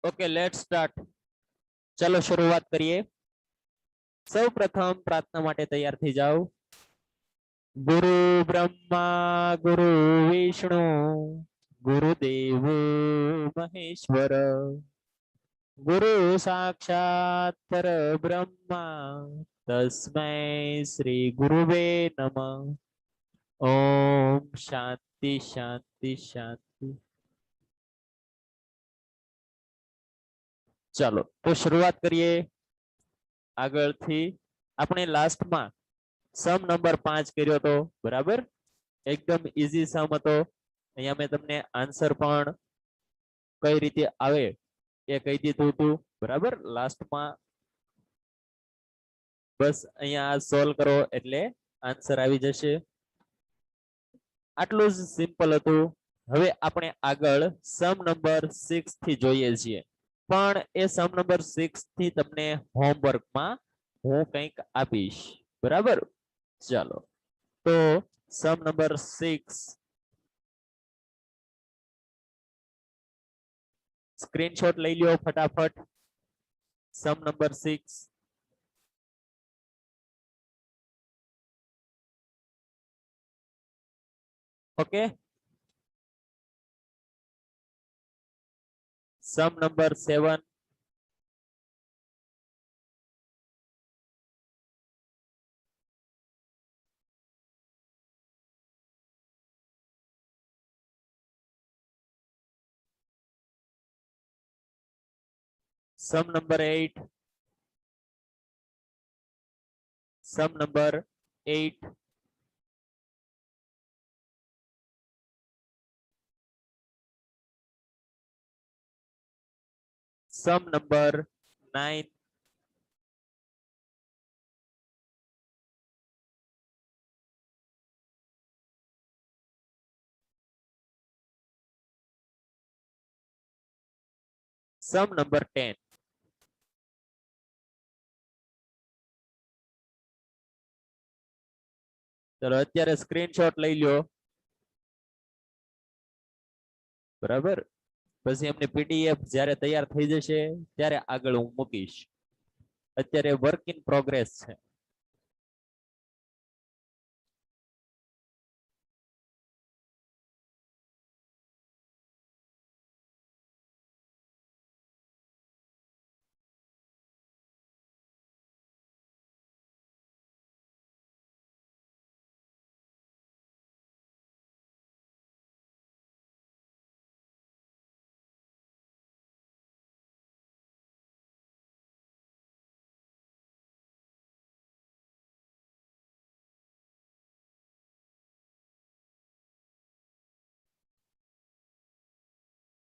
Okay let's start. चलो शुरुआत करिए। सौ प्रथम प्रार्थना माटे तैयार थी जाओ। गुरु ब्रह्मा गुरु विष्णु गुरुदेव महेश्वर गुरु साक्षात पर ब्रह्मा तस्मै श्री गुरुवे नमः। ओम शांति शांति शांति। चलो तो शुरुआत करिए આગળથી। આપણે લાસ્ટમાં સમ નંબર 5 કર્યો તો બરાબર, એકદમ ઈઝી સમ હતો। અહીંયા મેં તમને આન્સર પણ કઈ રીતે આવે એ કહી દીધું હતું બરાબર લાસ્ટમાં। બસ અહીંયા સોલ્વ કરો એટલે આન્સર આવી જશે। આટલું જ સિમ્પલ હતું। હવે આપણે આગળ સમ નંબર 6 થી જોઈએ છીએ, પણ એ સમ નંબર 6 થી તમને હોમવર્કમાં હું કંઈક આપીશ બરાબર। ચાલો તો સમ નંબર 6 સ્ક્રીનશોટ લઈ લ્યો ફટાફટ। Sum number 6 okay. Sum number 7 sum number 8 sum number 8 sum number 9 sum number 10 ચલો અત્યારે સ્ક્રીનશોટ લઈ લ્યો બરાબર। પછી એમની પીડીએફ જ્યારે તૈયાર થઈ જશે ત્યારે આગળ હું મૂકીશ। અત્યારે વર્ક ઇન પ્રોગ્રેસ છે।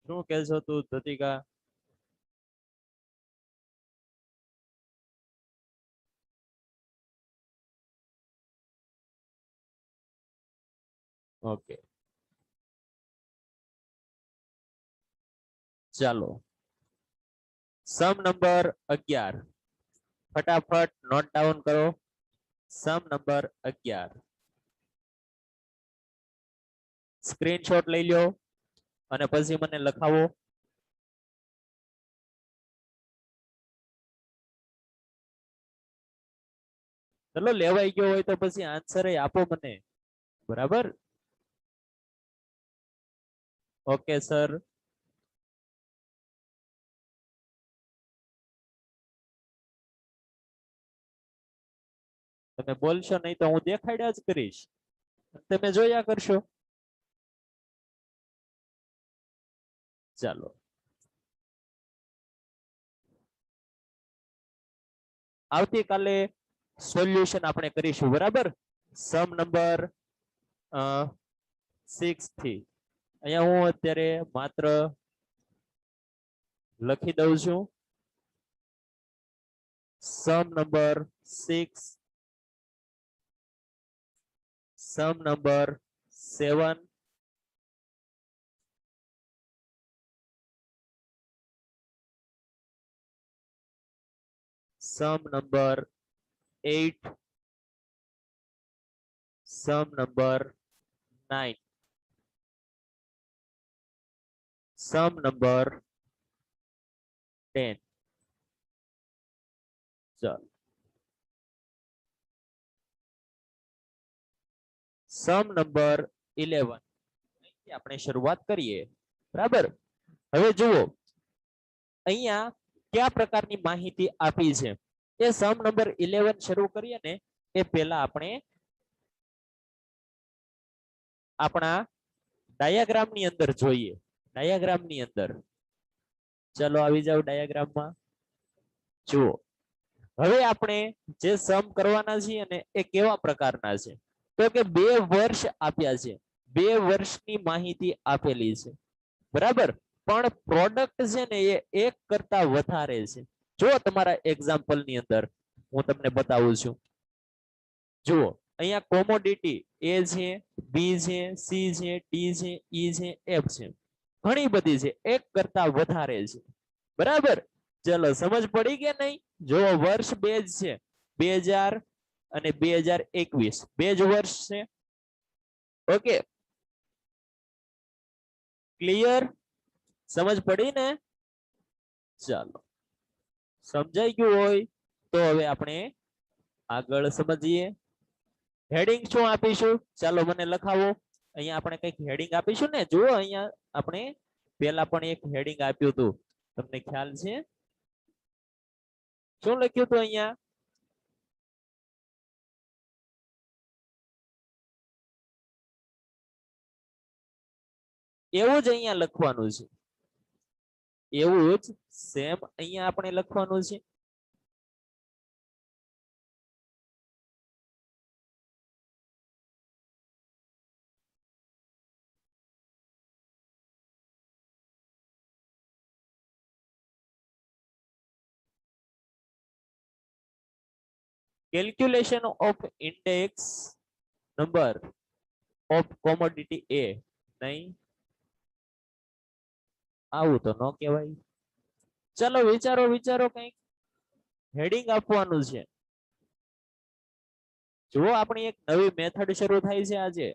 શું કહેશો તું ધતિકા? ઓકે ચાલો સમ નંબર 11 ફટાફટ નોટ ડાઉન કરો। સમ નંબર 11 સ્ક્રીનશોટ લઈ લ્યો અને પછી મને લખાવો। ચલો લેવાઈ ગયો હોય તો પછી આન્સર આપો મને બરાબર। ઓકે સર તમે બોલશો નહીં તો હું દેખાડ્યા જ કરીશ, તમે જોયા કરશો। ચાલો આવતીકાલે સોલ્યુશન આપણે કરીશું બરાબર। સમ નંબર 6 થી અહીંયા હું અત્યારે માત્ર લખી દઉં છું sum number 6 sum number 7 sum number 8 sum number 9 sum number 10. ચાલો સમ નંબર 11 અહીંથી આપણે શરૂઆત કરીએ બરાબર. હવે જુઓ અહીંયા કયા પ્રકારની માહિતી આપી છે એ સમ નંબર 11 શરૂ કરીએ ને એ પહેલા આપણે આપણા ડાયાગ્રામ ની અંદર જોઈએ. ડાયાગ્રામ ની અંદર ચલો આવી જાવ ડાયાગ્રામમાં. જુઓ હવે આપણે જે સમ કરવાના છીએ ને એ કેવા પ્રકારના છે તો કે 2 વર્ષ આપ્યા છે. 2 વર્ષની માહિતી આપેલી છે બરાબર. પણ પ્રોડક્ટ છે ને એ 1 કરતા વધારે છે. જો તમારા એક્ઝામ્પલ ની અંદર હું તમને બતાવું છું. જુઓ અહીંયા કોમોડિટી એ છે, બી છે, સી છે, ડી છે, ઈ છે, એફ છે. ઘણી બધી છે, 1 કરતા વધારે છે બરાબર. ચલો સમજ પડી કે નહીં? જો વર્ષ 2 જ છે, 2000 અને 2021 બે જ વર્ષ છે. Okay clear? સમજ પડી ને? ચાલો સમજાઈ ગયું હોય તો હવે આપણે આગળ સમજીએ. હેડિંગ શું આપીશું? ચાલો મને લખાવો. અહીંયા આપણે કંઈક હેડિંગ આપીશું ને. જુઓ અહીંયા આપણે પહેલા પણ એક હેડિંગ આપ્યું હતું, તમને ખ્યાલ છે? શું લખ્યું હતું અહીંયા? એવું જ અહીંયા લખવાનું છે. એવું જ સેમ અહીંયા આપણે લખવાનું છે. Calculation of index number of commodity A. નહીં આવું તો ન કહેવાય. ચલો વિચારો વિચારો કંઈક હેડિંગ આપવાનું છે. જુઓ આપણી એક નવી મેથડ શરૂ થાય છે આજે.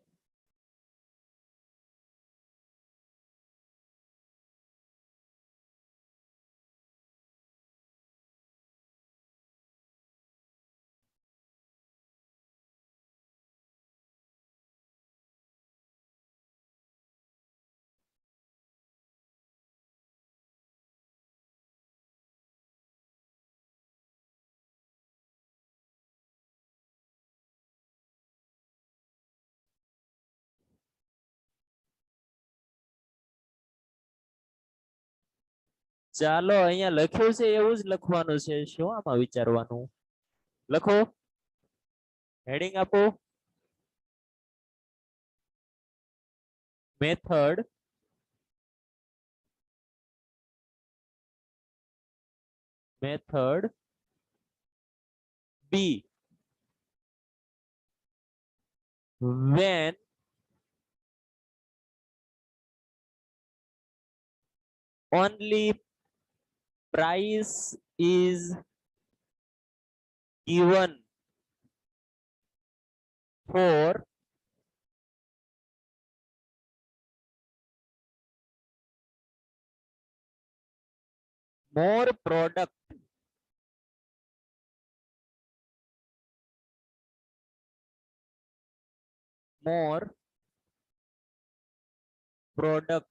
ચાલો અહીંયા લખ્યું છે એવું જ લખવાનું છે. શું આમાં વિચારવાનું? લખો હેડિંગ આપો. Method method B when only price is given for more product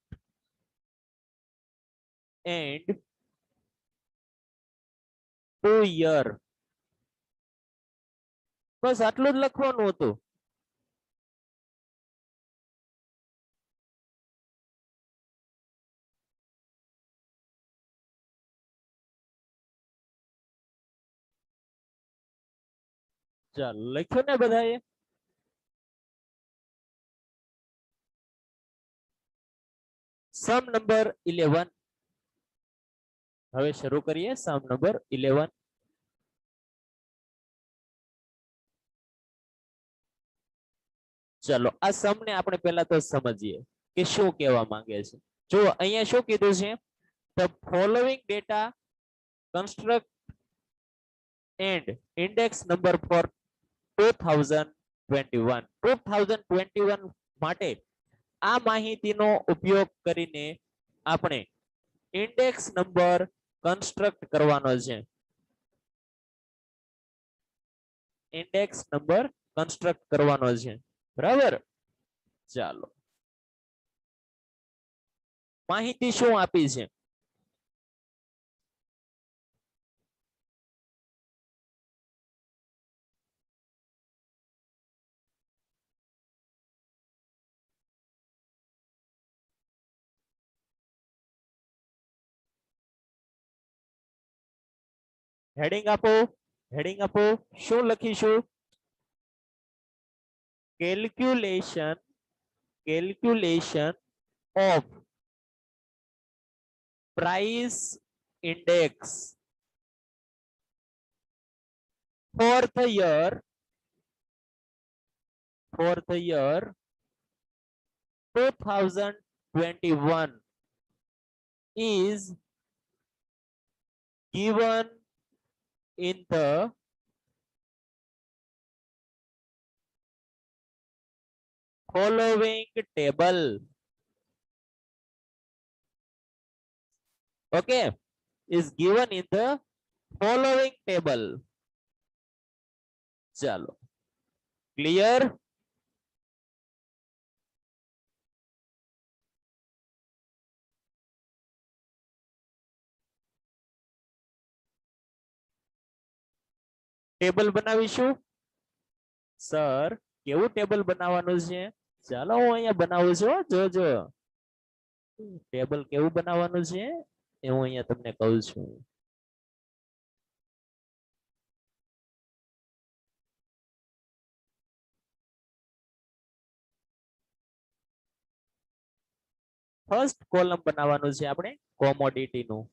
and 2 year. બસ આટલું જ લખવાનું હતું. ચાલો લખ્યું ને બધાએ? સમ નંબર 11 હવે શરૂ કરીએ. સમ નંબર 11 ચલો આ સમ ને આપણે પહેલા તો સમજીએ કે શું કહેવા માંગે છે. જો અહીંયા શું કીધું છે? the following data construct and index number for 2021 માટે આ માહિતીનો ઉપયોગ કરીને આપણે ઇન્ડેક્સ નંબર કન્સ્ટ્રક્ટ કરવાનો છે. ઇન્ડેક્સ નંબર કન્સ્ટ્રક્ટ કરવાનો છે. બરાબર, ચાલો. માહિતી શું આપી છે? હેડિંગ આપો, હેડિંગ આપો. શું લખીશું? Calculation, calculation of price index for the year 2021 is given in the following table. Okay, is given in the following table. ચાલો, ક્લિયર? ટેબલ બનાવીશું. સર, કેવું ટેબલ બનાવવાનું છે? ચાલો હું અહીંયા બનાવું છું, જોજો. ટેબલ કેવું બનાવવાનું છે એ હું અહીંયા તમને કહું છું. ફર્સ્ટ કોલમ બનાવવાનું છે આપણે કોમોડિટી નું.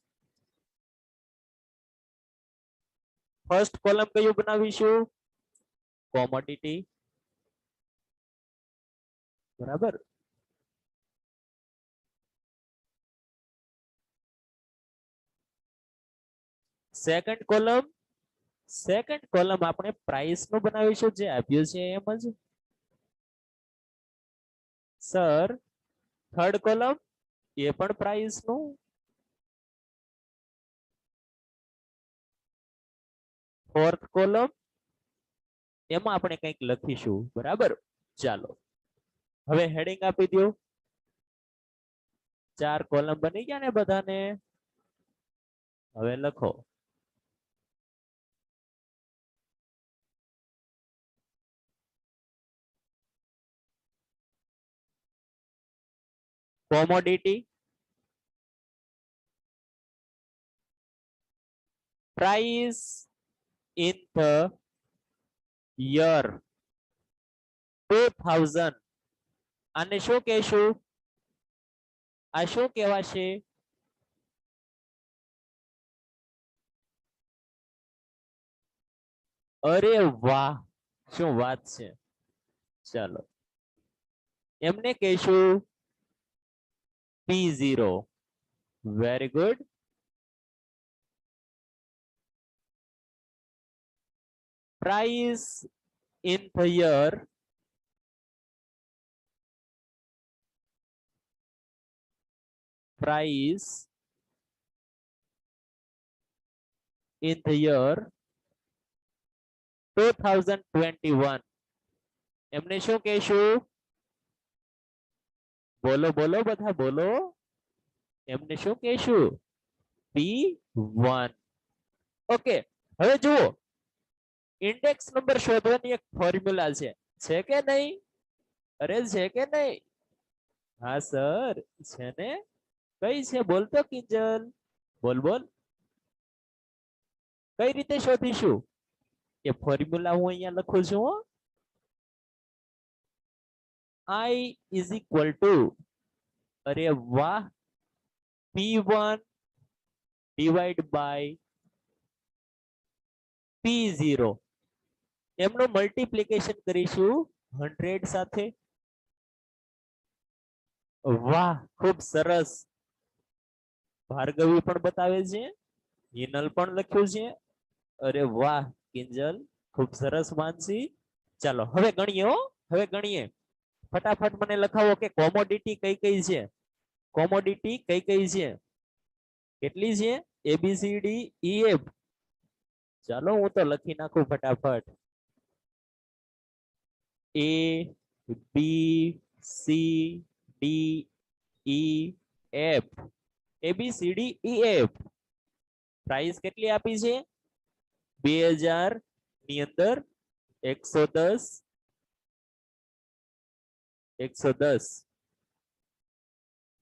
ફર્સ્ટ કોલમ કયું બનાવીશું? કોમોડિટી. બરાબર. સેકન્ડ કોલમ, સેકન્ડ કોલમ આપણે પ્રાઇસ નું બનાવીશું, જે આપ્યું છે એમ જ. સર, થર્ડ કોલમ એ પણ પ્રાઇસ નું. ફોર્થ કોલમ એમાં આપણે કંઈક લખીશું. બરાબર, ચાલો. હવે હેડિંગ આપી દો. 4 કોલમ બની ગયા ને બધાને? હવે લખો. Commodity, price in the year 2000. આને શું કહેશું? આ શું કહેવાશે? અરે વાહ, શું વાત છે. ચાલો, એમને કહેશું P0. Very good. Price in the year price in the year 2021. એમને શું કહેશું? બોલો બોલો બધા બોલો. એમને શું કહેશું? P1. ઓકે, હવે જુઓ, ઇન્ડેક્સ નંબર શોધવાની એક ફોર્મ્યુલા છે કે નહીં? અરે છે કે નહીં? હા સર, છે ને. કઈ છે? બોલતો કિંજલ, બોલ બોલ. કઈ રીતે શોધીશું? એ ફોર્મ્યુલા હું અહીંયા લખું છું. I is equal to, અરે વાહ, P1 divide by P0. એમનું મલ્ટીપ્લિકેશન કરીશું 100 સાથે. વાહ, ખૂબ સરસ. ભાર્ગવી પણ બતાવે છે, હિનલ પણ લખ્યું છે. અરે વાહ કિંજલ, ખૂબ સરસ માનસી. ચાલો હવે ગણીએ હો, હવે ગણીએ. ફટાફટ મને લખાવો કે કોમોડિટી કઈ કઈ છે? કોમોડિટી કઈ કઈ છે? કેટલી છે? ABCDEF. ચાલો હું તો લખી નાખું ફટાફટ. ABCDEF. ABCDEF. પ્રાઇસ કેટલી આપી છે? 2000 ની અંદર 110 110.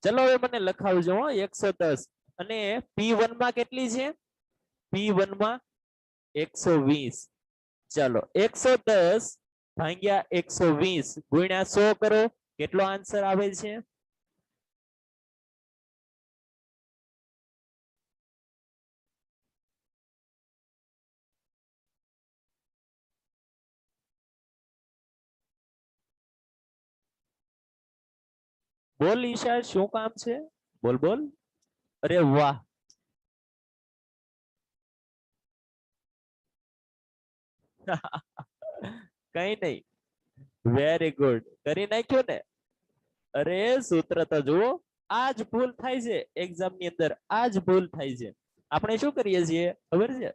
ચલો હવે મને લખાવજો 110. અને P1 માં કેટલી છે? P1 માં 120. ચાલો 110 ભાગ્યા 120 ગુણ્યા 100 કરો. કેટલો આન્સર આવે છે? બોલ ઈશા, શું કામ છે? બોલ બોલ. અરે વાહ, કઈ નહીં, વેરી ગુડ, કરી નાખ્યું ને. અરે સૂત્ર તો જુઓ. આજ ભૂલ થાય છે એક્ઝામ ની અંદર, આજ ભૂલ થાય છે. આપણે શું કરીએ છીએ ખબર છે?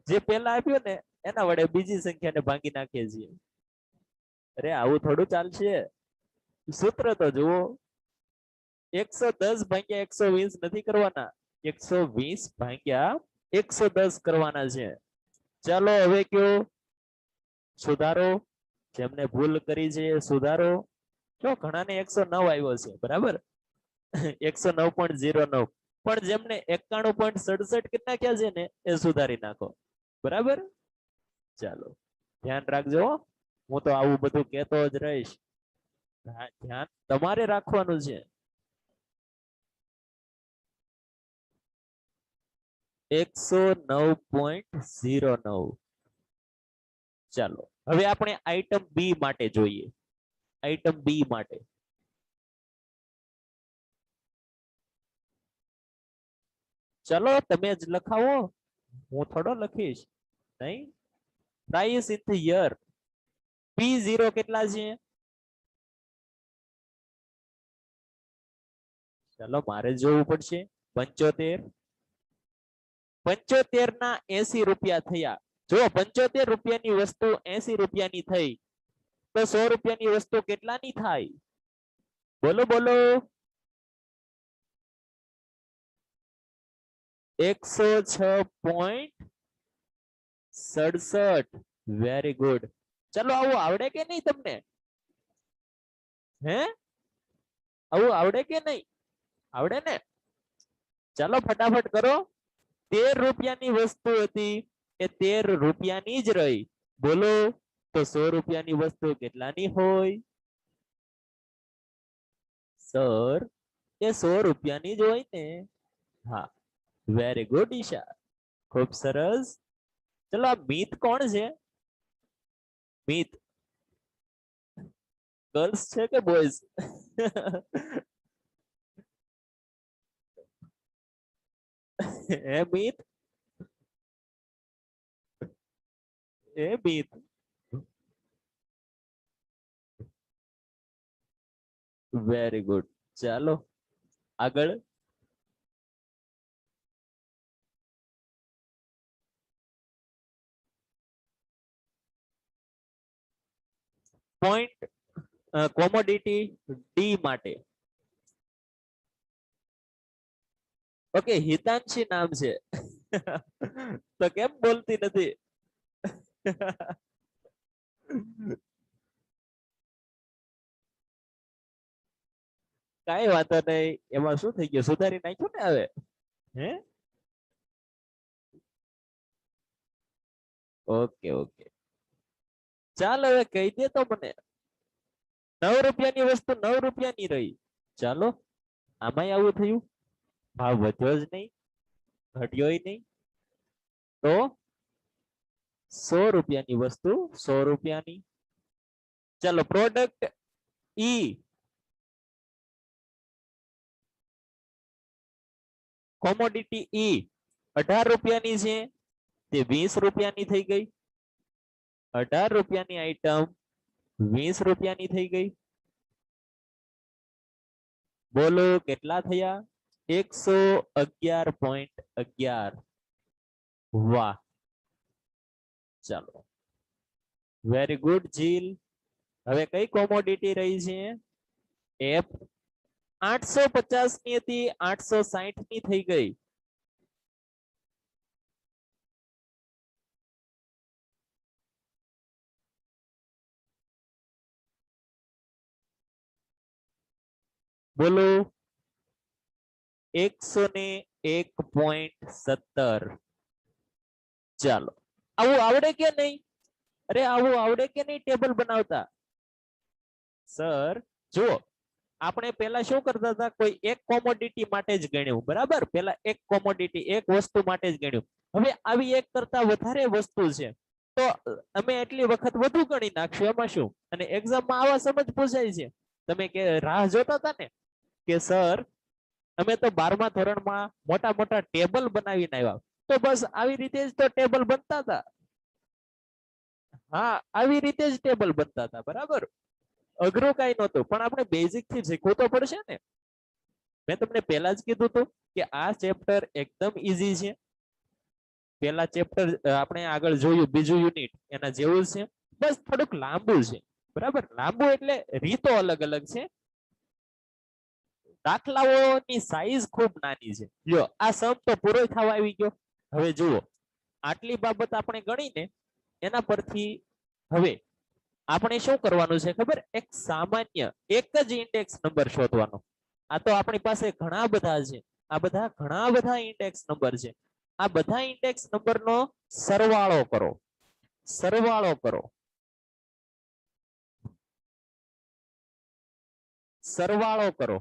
જે પેલા આપ્યો ને એના વડે બીજી સંખ્યાને ભાંગી નાખીએ છીએ. અરે આવું થોડું ચાલશે. સૂત્ર તો જુઓ. 110 ભાગ્યા 120 નથી કરવાના, 120 ભાગ્યા 110 કરવાના છે. ચાલો હવે કયો સુધારો. જેમને ભૂલ કરી છે સુધારો. જો ઘણાને 109 આવ્યો છે, બરાબર. 109.09. પણ જેમને 91.67 કરી નાખ્યા છે ને એ સુધારી નાખો, બરાબર. ચાલો ધ્યાન રાખજો. હું તો આવું બધું કહેતો જ રહીશ. ધ્યાન તમારે રાખવાનું છે. 109.09. ચાલો હવે આપણે આઈટમ બી માટે જોઈએ. આઈટમ બી માટે ચલો તમે જ લખાવો, હું થોડો લખીશ. નહીં. Price in the year. P0 કેટલા છે? ચલો મારે જોવું પડશે. 75. 75 ના 80 રૂપિયા થયા. જો 75 રૂપિયાની વસ્તુ 80 રૂપિયાની થઈ તો 100 રૂપિયાની વસ્તુ કેટલાની થાય? બોલો બોલો. 106.67. Very good. ચલો આવું આવડે કે નહીં તમને? હે, આવું આવડે કે નહીં? આવડે ને? ચાલો ફટાફટ કરો. 13 રૂપિયાની વસ્તુ હતી એ 13 રૂપિયાની જ રહી. બોલો તો 100 રૂપિયાની વસ્તુ કેટલાની હોય? સર એ 100 રૂપિયાની જ હોય ને. હા, વેરી ગુડ ઈશા, ખૂબ સરસ. ચલો આ મિત કોણ છે? મિત ગર્લ્સ છે કે બોયઝ? એ મિત, એ મિત. Very good. ચાલો આગળ. પોઈન્ટ કોમોડિટી ડી માટે. ઓકે, હિતાંશી નામ છે. તો કેમ બોલતી નથી? કઈ વાતો નહીં. એમાં શું થઈ ગયું? સુધારી નાખ્યું ને હવે. હે, ઓકે ઓકે. ચાલ હવે કહી દે તો મને. 9 રૂપિયાની વસ્તુ 9 રૂપિયાની રહી. ચાલો આમાંય આવું થયું. ભાવ વધ્યો જ નહીં, ઘટ્યો નહીં. તો 100 રૂપિયાની વસ્તુ 100 રૂપિયાની. ચાલો પ્રોડક્ટ ઈ. કોમોડિટી ઈ 18 રૂપિયાની છે તે 20 રૂપિયાની થઈ ગઈ. 18 રૂપિયાની આઈટમ 20 રૂપિયાની થઈ ગઈ. બોલો કેટલા થયા? 111.11 વાહ ચાલો વેરી ગુડ જીલ હવે કઈ કોમોડિટી રહી છે એફ 850 ની હતી 860 ની થઈ ગઈ બોલો 101.17 ચાલો આવું આવડે કે નહીં અરે આવું આવડે કે નહીં ટેબલ બનાવતા સર જુઓ આપણે પહેલા શું કરતા હતા કોઈ એક કોમોડિટી માટે જ ગણ્યું બરાબર પહેલા એક કોમોડિટી એક વસ્તુ માટે જ ગણ્યું હવે આવી એક કરતા વધારે વસ્તુ છે તો અમે એટલી વખત વધુ ગણી નાખશું એમાં શું અને એક્ઝામમાં આવા સમજ પૂછાય છે તમે કે રાહ જોતા હતા ને કે સર અમે તો 12મા ધોરણમાં મોટા મોટા ટેબલ બનાવીને આવ્યા તો બસ આવી રીતે જ તો ટેબલ બનતા હતા હા આવી રીતે જ ટેબલ બનતા હતા બરાબર અઘરું કઈ નહોતું પણ આપણે બેઝિક થી શીખવું તો પડશે ને મેં તમને પહેલા જ કીધું હતું કે આ ચેપ્ટર એકદમ ઈઝી છે પહેલા ચેપ્ટર આપણે આગળ જોયું બીજું યુનિટ એના જેવું છે બસ થોડુંક લાંબુ છે બરાબર લાંબુ એટલે રીતો અલગ અલગ છે દાખલાઓની સાઈઝ ખૂબ નાની છે લ્યો આ સમ તો પૂરો થવા આવી ગયો હવે જુઓ આટલી બાબત આપણે ગણીને એના પરથી હવે આપણે શું કરવાનું છે ખબર એક સામાન્ય એક જ ઇન્ડેક્સ નંબર શોધવાનો આ તો આપણી પાસે ઘણા બધા છે આ બધા ઘણા બધા ઇન્ડેક્સ નંબર છે આ બધા ઇન્ડેક્સ નંબરનો સરવાળો કરો સરવાળો કરો સરવાળો કરો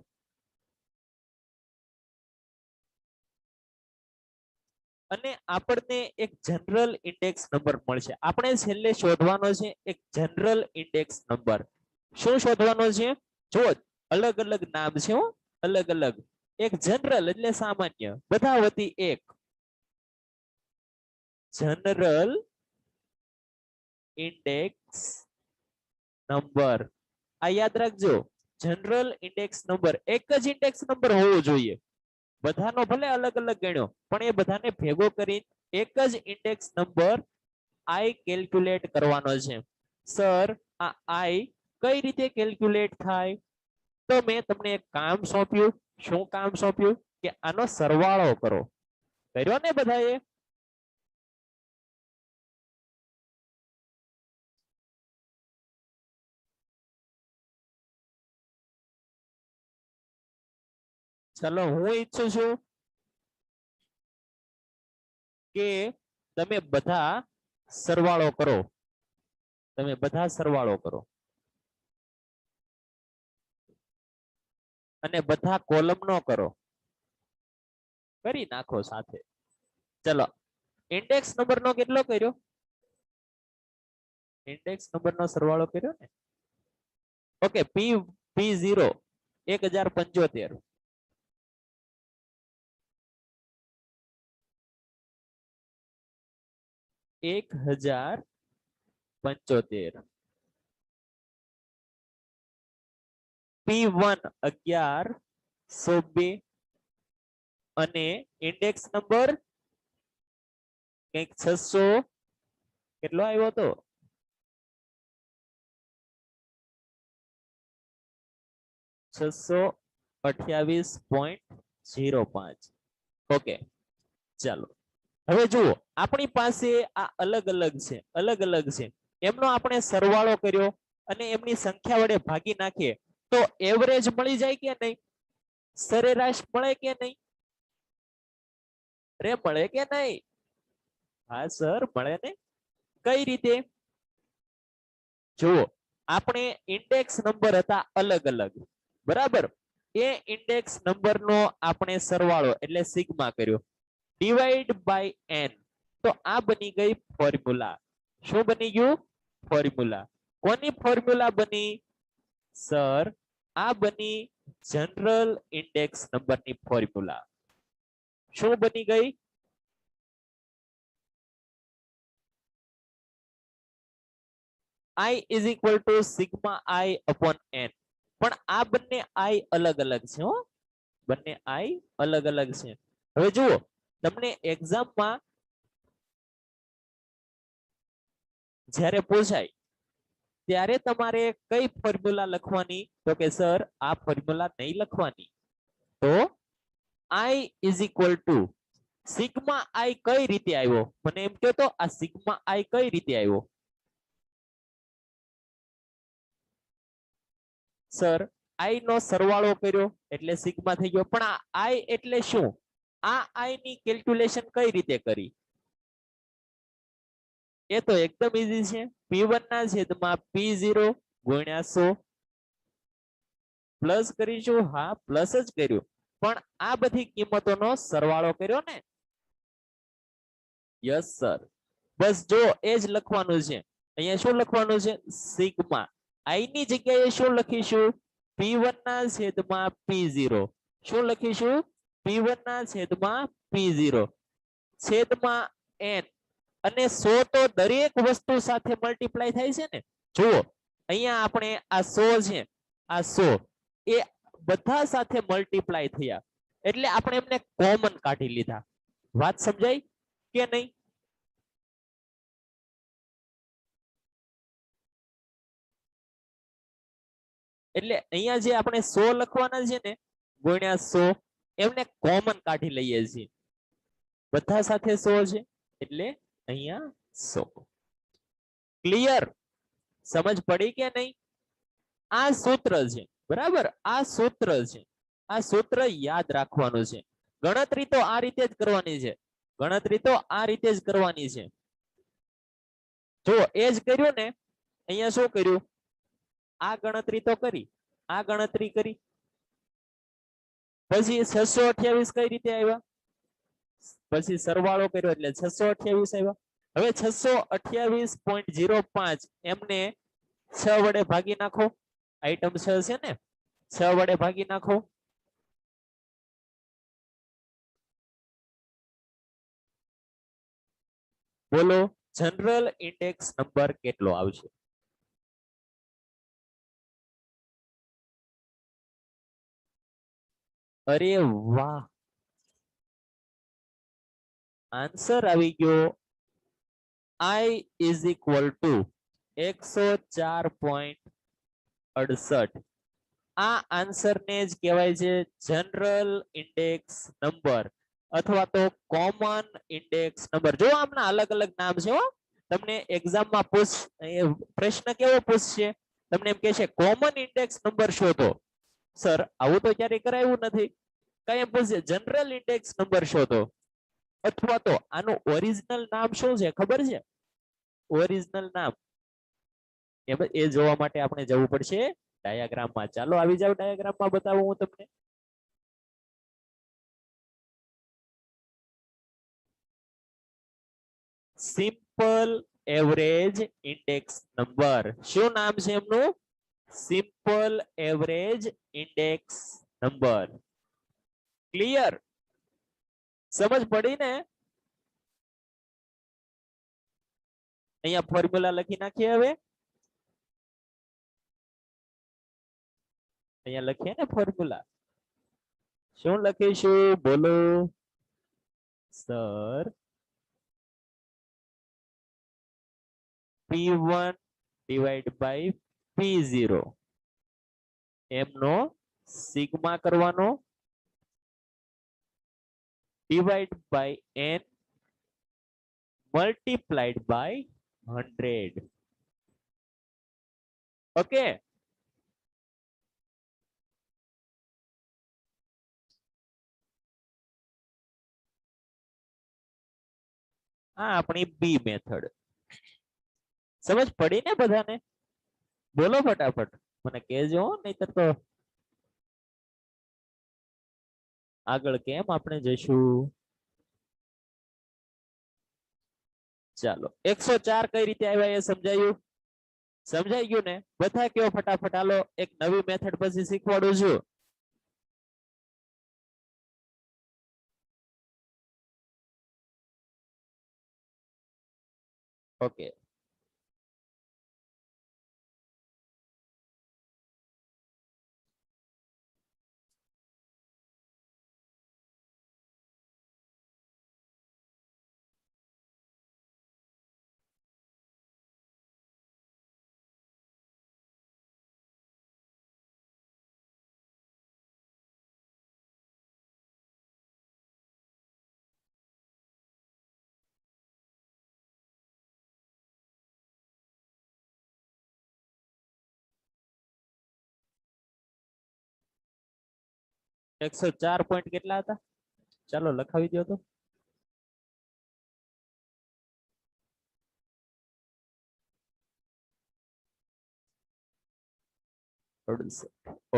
અને આપણને એક જનરલ ઇન્ડેક્સ નંબર મળશે આપણે છેલ્લે શોધવાનો છે એક જનરલ ઇન્ડેક્સ નંબર શું શોધવાનો છે જો અલગ અલગ નામ છે હો અલગ અલગ એક જનરલ એટલે સામાન્ય બધા વતી એક જનરલ ઇન્ડેક્સ નંબર આ યાદ રાખજો જનરલ ઇન્ડેક્સ નંબર એક જ ઇન્ડેક્સ નંબર હોવો જોઈએ બધાનો ભલે અલગ અલગ ગણ્યો પણ એ બધાને ભેગો કરીને એક જ ઇન્ડેક્સ નંબર આઈ કેલ્ક્યુલેટ કરવાનો છે સર આ આઈ કઈ રીતે કેલ્ક્યુલેટ થાય તો મેં તમને એક કામ સોંપ્યું શું કામ સોંપ્યું કે આનો સરવાળો કરો કર્યો ને બધાએ ચલો હું ઈચ્છું છું કે તમે બધા સરવાળો કરો તમે બધા સરવાળો કરો અને બધા કોલમ નો કરો કરી નાખો સાથે ચલો ઇન્ડેક્સ નંબર નો કેટલો કર્યો ઇન્ડેક્સ નંબર નો સરવાળો કર્યો ને ઓકે P0 1075 1075 P1 1102 અને ઇન્ડેક્સ નંબર કંઈક 600 કેટલો આવ્યો હતો 628.05 ઓકે ચાલો હવે જુઓ આપણી પાસે આ અલગ અલગ છે એમનો આપણે સરવાળો કર્યો અને એમની સંખ્યા વડે ભાગી નાખીએ તો એવરેજ મળી જાય કે નહીં સરેરાશ મળે કે નહીં રે મળે કે નહીં હા સર મળે ને કઈ રીતે જુઓ આપણે ઇન્ડેક્સ નંબર હતા અલગ અલગ બરાબર એ ઇન્ડેક્સ નંબરનો આપણે સરવાળો એટલે સિગ્મા કર્યો ડિવાઈડ બાય n તો આ બની ગઈ ફોર્મ્યુલા શું બની ગયું ફોર્મ્યુલા કોની ફોર્મ્યુલા બની સર આ બની જનરલ ઇન્ડેક્સ નંબરની ફોર્મ્યુલા શું બની ગઈ I is equal to sigma I upon n પણ આ બંને I અલગ અલગ છે હો બંને આઈ અલગ અલગ છે. હવે જુઓ તમને એક્ઝામમાં જ્યારે પૂછાય ત્યારે તમારે કઈ ફોર્મ્યુલા લખવાની, તો કે સર આ ફોર્મ્યુલા નહીં લખવાની, તો I is equal to sigma આઈ કઈ રીતે આવ્યો, મને એમ કહો તો આ સિગ્મા આઈ કઈ રીતે આવ્યો? સર આઈ નો સરવાળો કર્યો એટલે સિગ્મા થઈ ગયો, પણ આ આઈ એટલે શું? આ આઈ ની કેલ્ક્યુલેશન કઈ રીતે કરી? એ તો એકદમ ઈઝી છે. P1 ના છેદમાં P0 ગુણ્યા 100 પ્લસ કરીશું. હા પ્લસ જ કર્યું, પણ આ બધી કિંમતોનો સરવાળો કર્યો ને. યસ સર, બસ જો એ જ લખવાનું છે. અહીંયા શું લખવાનું છે? સિગ્મા આઈ ની જગ્યાએ શું લખીશું? P1 ના છેદમાં P0. શું લખીશું? P1 ના છેદમાં P0 છેદમાં n. અને 100 તો દરેક વસ્તુ સાથે મલ્ટીપ્લાય થાય છે ને. જુઓ અહીંયા આપણે આ 100 છે, આ 100 એ બધા સાથે મલ્ટીપ્લાય થયા એટલે આપણે એમને કોમન કાઢી લીધા. વાત સમજાય કે નહીં? એટલે અહીંયા જે આપણે 100 લખવાના છે ને ગુણ્યા 100 એમને કોમન કાઢી લઈએ છીએ. બધા સાથે 100 છે એટલે અહીંયા 100. ક્લિયર? સમજ પડી કે નહીં? આ સૂત્ર છે બરાબર, આ સૂત્ર છે. આ સૂત્ર યાદ રાખવાનું છે. ગણતરી તો આ રીતે જ કરવાની છે. ગણતરી તો આ રીતે જ કરવાની છે. જો એ જ કર્યું ને, અહીંયા શું કર્યું? આ ગણતરી તો કરી, આ ગણતરી કરી, પછી 628 કઈ રીતે આવ્યા? પછી સરવાળો કર્યો એટલે 628 આવ્યા. હવે 628.05 એમને 6 વડે ભાગી નાખો. આઈટમ 6 છે ને, 6 વડે ભાગી નાખો. બોલો જનરલ ઇન્ડેક્સ નંબર કેટલો આવશે? અરે વાહ, આન્સર આવી ગયો. I is equal to 104.68. આ આન્સર ને જ કહેવાય છે જનરલ ઇન્ડેક્સ નંબર અથવા તો કોમન ઇન્ડેક્સ નંબર. જો આમના અલગ અલગ નામ છે હો. તમને એક્ઝામમાં પ્રશ્ન કેવો પૂછશે? તમને એમ કહેશે કોમન ઇન્ડેક્સ નંબર શોધો. સર આવું તો ક્યારેય કરાયું નથી. કઈ એમ પૂછશે જનરલ ઇન્ડેક્સ નંબર શોધો. અથવા તો આનું ઓરિજિનલ નામ શું છે ખબર છે? ઓરિજિનલ નામ એ જોવા માટે આપણે જવું પડશે ડાયાગ્રામમાં. ચાલો આવી જાવ, ડાયાગ્રામમાં બતાવું હું તમને. Simple average index number. શું નામ છે એમનું? Simple average index number. Clear? સમજ પડી ને? અહીંયા ફોર્મ્યુલા લખી નાખીએ. હવે અહીંયા લખીએ ને ફોર્મ્યુલા. શું લખીશું બોલો sir? P1 divide by P0 એમનો સિગ્મા કરવાનો divide by n multiplied by 100. Okay, આ આપણી બી મેથડ. સમજ પડી ને બધાને? બોલો ફટાફટ, મને કહેજો નહીતર તો આગળ કેમ આપણે જઈશું. ચાલો 104 કઈ રીતે આવ્યા એ સમજાયું? સમજાઈ ગયું ને? બધા કયો ફટાફટ. હાલો એક નવી મેથડ પછી શીખવાડું છું. ઓકે, 104 પોઈન્ટ કેટલા હતા? ચાલો લખાવી દો તો.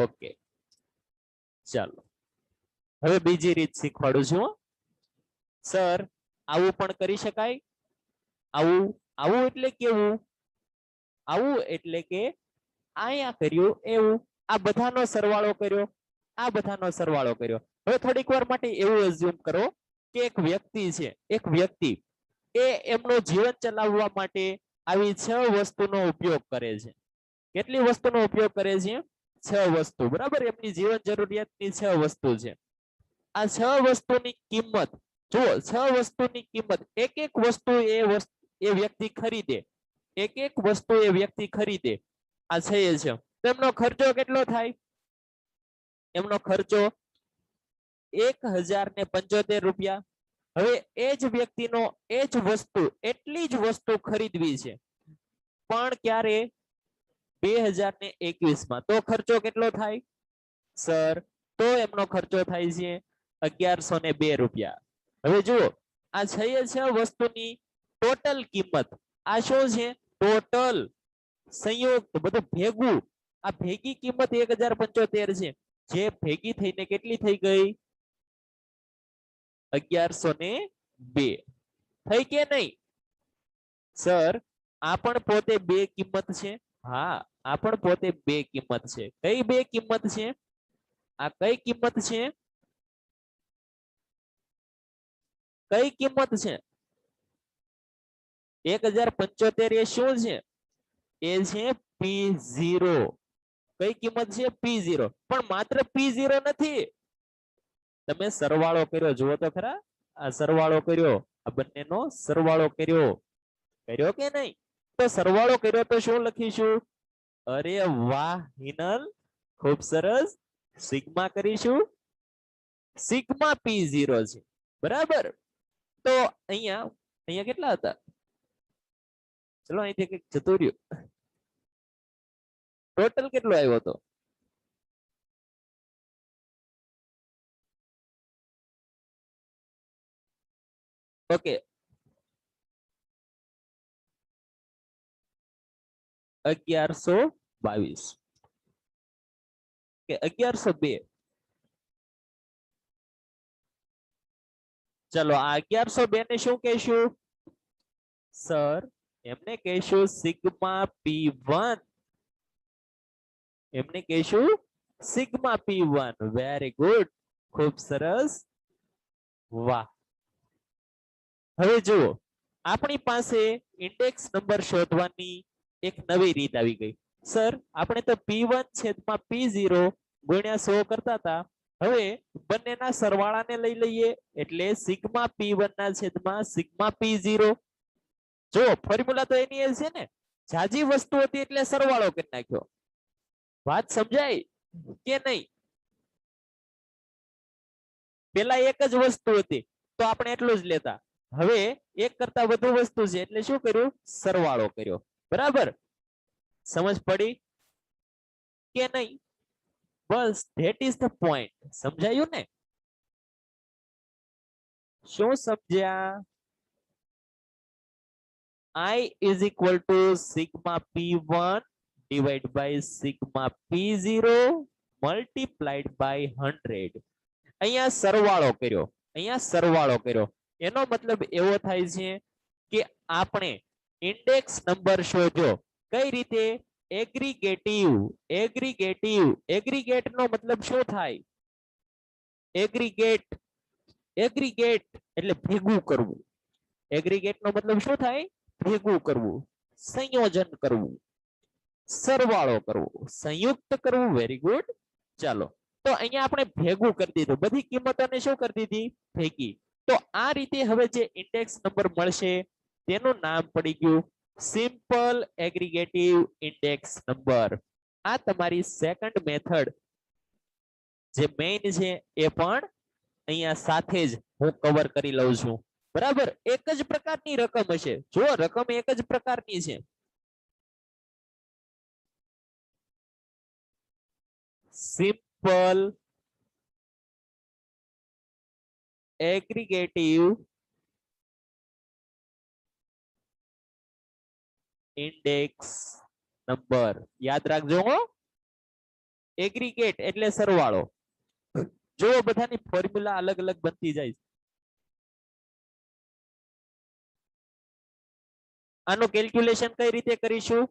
ઓકે ચાલો હવે બીજી રીત શીખવાડું છું. સર આવું પણ કરી શકાય. આવું આવું એટલે કેવું? આવું એટલે કે અહીંયા કર્યું એવું, આ બધાનો સરવાળો કર્યો, આ બધાનો સરવાળો કર્યો. હવે થોડીક વાર માટે એવું એઝ્યુમ કરો કે એક વ્યક્તિ છે, એક વ્યક્તિ એ એમનું જીવન ચલાવવા માટે આવી 6 વસ્તુનો ઉપયોગ કરે છે. કેટલી વસ્તુનો ઉપયોગ કરે છે? 6 વસ્તુ. બરાબર, એમની જીવન જરૂરિયાતની 6 વસ્તુ છે. આ 6 વસ્તુની કિંમત જુઓ, 6 વસ્તુની કિંમત, એક એક વસ્તુ એ વ્યક્તિ ખરીદે, એક એક વસ્તુ એ વ્યક્તિ ખરીદે, આ છે એ છે. તો એમનો ખર્ચો કેટલો થાય? એમનો ખર્ચો 1075 રૂપિયા. હવે એ જ વ્યક્તિનો એ જ વસ્તુ, એટલી જ વસ્તુ ખરીદવી છે, પણ ક્યારે? 2021 માં. તો ખર્ચો કેટલો થાય સર? તો એમનો ખર્ચો થાય છે 1102 રૂપિયા. હવે જુઓ, આ છે વસ્તુની ટોટલ કિંમત. આ શું છે? ટોટલ, સંયુક્ત, બધું ભેગું. આ ભેગી કિંમત 1075 છે, જે ભેગી થઈને કેટલી થઈ ગઈ? 1102 થઈ કે નહીં સર? આ પણ પોતે 2 કિંમત છે. હા, આ પણ પોતે 2 કિંમત છે. કઈ 2 કિંમત છે? આ કઈ કિંમત છે? કઈ કિંમત છે? 1075 એ શું છે? એ છે P0. કઈ કિંમત છે? P0. પણ માત્ર P0 નથી, તમે સરવાળો કર્યો, જુઓ તો ખરા. આ સરવાળો કર્યો, આ બંનેનો સરવાળો કર્યો, કર્યો કે નહીં? તો સરવાળો કર્યો તો શું લખીશું? અરે વાહ હિનલ, ખૂબ સરસ. સિગ્મા કરીશું. સિગ્મા P0 છે. બરાબર. તો અહીંયા અહીંયા કેટલા હતા? ચલો અહીંથી કંઈક જતું રહ્યું. ટોટલ કેટલો આવ્યો હતો? ઓકે, 1122 કે 1102. ચલો આ 1102 ને શું કહેશું સર? એમને કહેશું સિગ્મા P1. એમને કહેશું સિગ્મા P1. વેરી ગુડ, ખૂબ સરસ, વાહ. હવે જુઓ, આપણી પાસે ઇન્ડેક્સ નંબર શોધવાની એક નવી રીત આવી ગઈ. સર આપણે તો P1 છેદમાં P0 ગુણ્યા 100 કરતા હતા. હવે બંનેના સરવાળાને લઈ લઈએ, એટલે સિગ્મા P1 ના છેદમાં સિગ્મા P0. જો ફોર્મ્યુલા તો એની છે ને, જાજી વસ્તુ હતી એટલે સરવાળો કરી નાખ્યો. વાત સમજાય કે નહીં? પેલા એક જ વસ્તુ હતી તો આપણે એટલું જ લેતા. હવે એક કરતા વધુ વસ્તુ છે એટલે શું કર્યું? સરવાળો કર્યો. બરાબર, સમજ પડી કે નહીં? બસ ધેટ ઇઝ ધ પોઈન્ટ. સમજાયું ને? શું સમજ્યા? I is equal to sigma P1 divided by sigma P0 multiplied by 100. અહીંયા સરવાળો કર્યો, અહીંયા સરવાળો કર્યો. એનો મતલબ એવો થાય છે કે આપણે ઇન્ડેક્સ નંબર શોધ્યો. કઈ રીતે? એગ્રીગેટિવ. એગ્રીગેટિવ, એગ્રીગેટ નો મતલબ શું થાય? એગ્રીગેટ, એગ્રીગેટ એટલે ભેગું કરવું. એગ્રીગેટ નો મતલબ શું થાય? ભેગું કરવું, સંયોજન કરવું, સરવાળો કરવો, સંયુક્ત કરવું. Very good. ચાલો, તો અહીંયા આપણે ભેગું કરી દીધું, બધી કિંમતોને શું કરી દીધી? ભેગી. તો આ રીતે હવે જે ઇન્ડેક્સ નંબર મળશે તેનું નામ પડી ગયું સિમ્પલ એગ્રીગેટિવ ઇન્ડેક્સ નંબર. આ તમારી સેકન્ડ મેથડ જે મેઇન છે એ પણ અહીંયા સાથે જ હું કવર કરી લઉં છું. બરાબર, એક જ પ્રકારની રકમ હશે. જો રકમ એક જ પ્રકારની છે. Simple aggregative index number. યાદ રાખજો હો, એગ્રીગેટ એટલે સરવાળો. જો બધાની ફોર્મ્યુલા અલગ અલગ બનતી જાય. આનું કેલ્ક્યુલેશન કઈ રીતે કરીશું?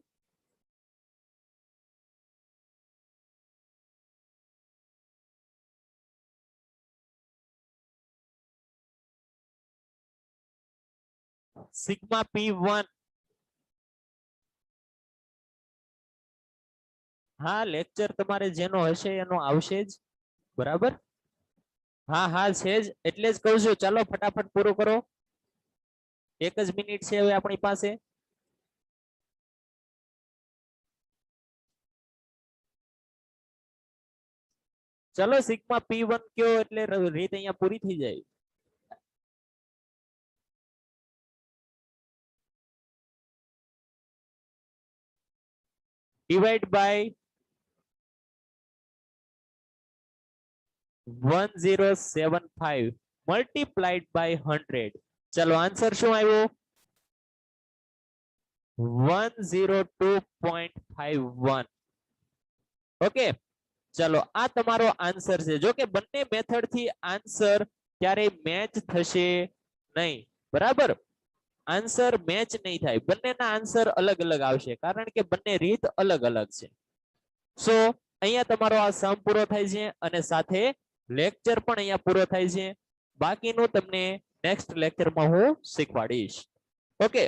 Sigma P1. હા, લેક્ચર તમારે જેનો હશે એનો આવશે જ, બરાબર? હા હા છે જ, એટલે જ કહું છું. ચાલો ફટાફટ પૂરું કરો. 1 જ મિનિટ છે હવે આપણી પાસે. ચલો સિગ્મા P1 કયો એટલે રીત અહીંયા પૂરી થઈ જાય. Divide by 1075 multiplied by 100. ચલો આન્સર શું આવ્યો? 102.51. ઓકે, ચલો આ તમારો આન્સર છે. જો કે બંને મેથડ થી આન્સર ક્યારેય મેચ થશે નહીં, બરાબર? આન્સર મેચ નહીં થાય, બંનેના આન્સર અલગ અલગ આવશે, કારણ કે બંને રીત અલગ અલગ છે. સો અહીંયા તમારો આ સમ પૂરો થાય છે અને સાથે લેક્ચર પણ અહીંયા પૂરો થાય છે. બાકીનું તમને નેક્સ્ટ લેક્ચરમાં હું શીખવાડીશ. ઓકે.